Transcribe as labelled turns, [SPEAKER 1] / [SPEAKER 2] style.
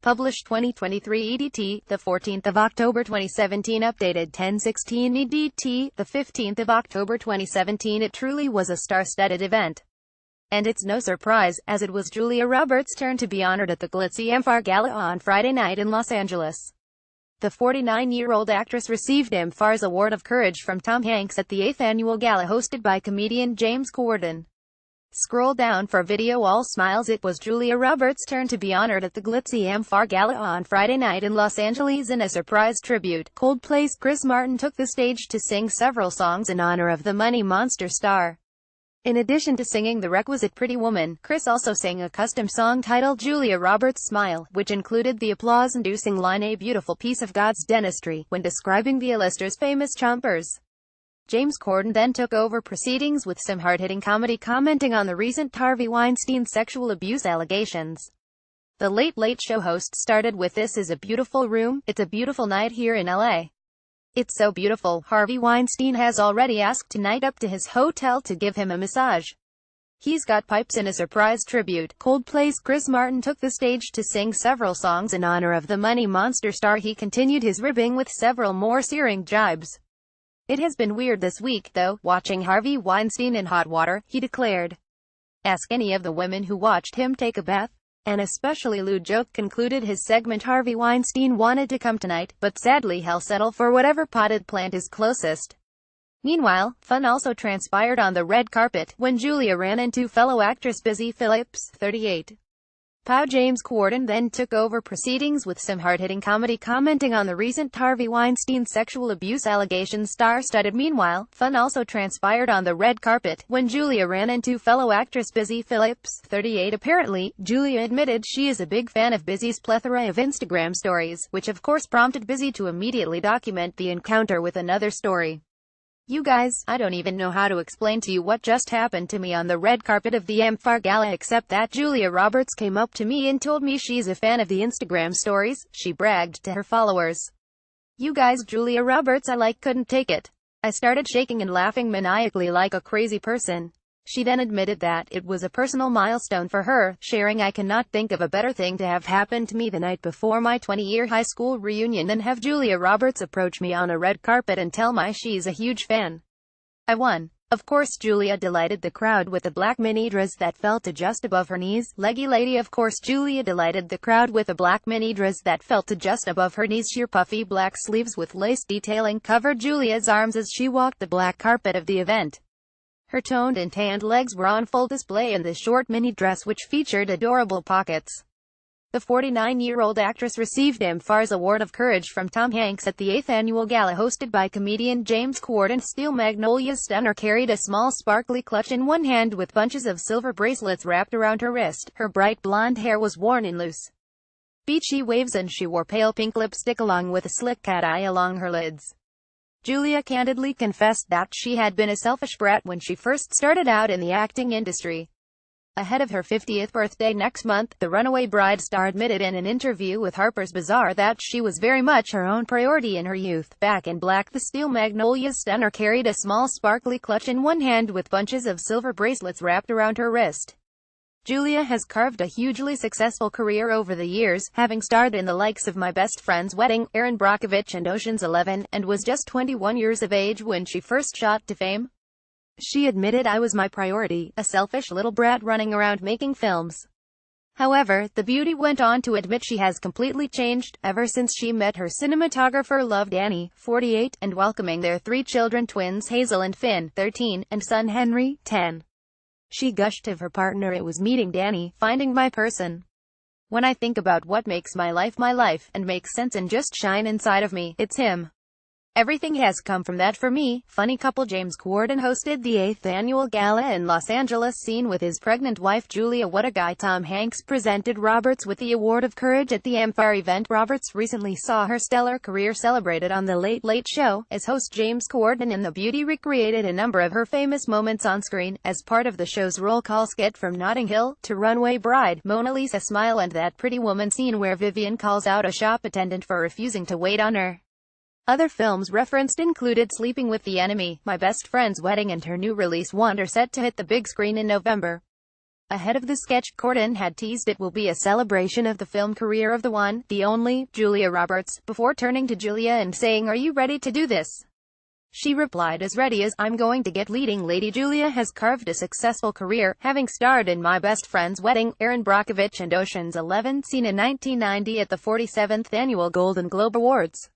[SPEAKER 1] Published 2023 EDT, the 14th of October 2017. Updated 10/16 EDT, the 15th of October 2017. It truly was a star-studded event. And it's no surprise, as it was Julia Roberts' turn to be honored at the glitzy Amfar Gala on Friday night in Los Angeles. The 49-year-old actress received Amfar's Award of Courage from Tom Hanks at the 8th annual gala hosted by comedian James Corden. Scroll down for video. All smiles. It was Julia Roberts' turn to be honored at the glitzy Amfar Gala on Friday night in Los Angeles. In a surprise tribute, Coldplay's Chris Martin took the stage to sing several songs in honor of the Money Monster star. In addition to singing the requisite Pretty Woman, Chris also sang a custom song titled Julia Roberts' Smile, which included the applause-inducing line "A beautiful piece of God's dentistry," when describing the A-lister's famous chompers. James Corden then took over proceedings with some hard-hitting comedy, commenting on the recent Harvey Weinstein sexual abuse allegations. The Late Late Show host started with, "This is a beautiful room, it's a beautiful night here in LA. It's so beautiful, Harvey Weinstein has already asked tonight up to his hotel to give him a massage. He's got pipes." In a surprise tribute, Coldplay's Chris Martin took the stage to sing several songs in honor of the Money Monster star. He continued his ribbing with several more searing jibes. "It has been weird this week, though, watching Harvey Weinstein in hot water," he declared. "Ask any of the women who watched him take a bath." An especially lewd joke concluded his segment. Harvey Weinstein wanted to come tonight, but sadly he'll settle for whatever potted plant is closest. Meanwhile, fun also transpired on the red carpet, when Julia ran into fellow actress Busy Phillips, 38. James Corden then took over proceedings with some hard-hitting comedy, commenting on the recent Harvey Weinstein sexual abuse allegations. Star-studded. Meanwhile, fun also transpired on the red carpet, when Julia ran into fellow actress Busy Phillips, 38. Apparently, Julia admitted she is a big fan of Busy's plethora of Instagram stories, which of course prompted Busy to immediately document the encounter with another story. "You guys, I don't even know how to explain to you what just happened to me on the red carpet of the Amfar Gala, except that Julia Roberts came up to me and told me she's a fan of the Instagram stories," she bragged to her followers. "You guys, Julia Roberts couldn't take it. I started shaking and laughing maniacally like a crazy person." She then admitted that it was a personal milestone for her, sharing, "I cannot think of a better thing to have happened to me the night before my 20-year high school reunion than have Julia Roberts approach me on a red carpet and tell me she's a huge fan. I won." Of course, Julia delighted the crowd with a black mini dress that fell to just above her knees. Leggy lady. Of course, Julia delighted the crowd with a black mini dress that fell to just above her knees. Sheer puffy black sleeves with lace detailing covered Julia's arms as she walked the black carpet of the event. Her toned and tanned legs were on full display in the short mini dress, which featured adorable pockets. The 49-year-old actress received Amfar's Award of Courage from Tom Hanks at the 8th annual gala hosted by comedian James Corden. Steel Magnolia's stunner carried a small sparkly clutch in one hand with bunches of silver bracelets wrapped around her wrist. Her bright blonde hair was worn in loose, beachy waves, and she wore pale pink lipstick along with a slick cat eye along her lids. Julia candidly confessed that she had been a selfish brat when she first started out in the acting industry. Ahead of her 50th birthday next month, the runaway bride star admitted in an interview with Harper's Bazaar that she was very much her own priority in her youth. Back in black, the Steel Magnolia's stunner carried a small sparkly clutch in one hand with bunches of silver bracelets wrapped around her wrist. Julia has carved a hugely successful career over the years, having starred in the likes of My Best Friend's Wedding, Erin Brockovich, and Ocean's 11, and was just 21 years of age when she first shot to fame. She admitted, "I was my priority, a selfish little brat running around making films." However, the beauty went on to admit she has completely changed, ever since she met her cinematographer love Danny, 48, and welcoming their 3 children, twins Hazel and Finn, 13, and son Henry, 10. She gushed of her partner, "It was meeting Danny, finding my person. When I think about what makes my life, and makes sense and just shine inside of me, it's him. Everything has come from that for me." Funny couple James Corden hosted the 8th annual gala in Los Angeles, seen with his pregnant wife Julia. What a guy. Tom Hanks presented Roberts with the Award of Courage at the Amfar event. Roberts recently saw her stellar career celebrated on The Late Late Show, as host James Corden and the beauty recreated a number of her famous moments on screen, as part of the show's roll call skit, from Notting Hill to Runaway Bride, Mona Lisa Smile, and that Pretty Woman scene where Vivian calls out a shop attendant for refusing to wait on her. Other films referenced included Sleeping with the Enemy, My Best Friend's Wedding, and her new release Wonder, set to hit the big screen in November. Ahead of the sketch, Corden had teased it will be a celebration of the film career of the one, the only, Julia Roberts, before turning to Julia and saying, "Are you ready to do this?" She replied, "As ready as I'm going to get." Leading lady Julia has carved a successful career, having starred in My Best Friend's Wedding, Erin Brockovich, and Ocean's 11, seen in 1990 at the 47th Annual Golden Globe Awards.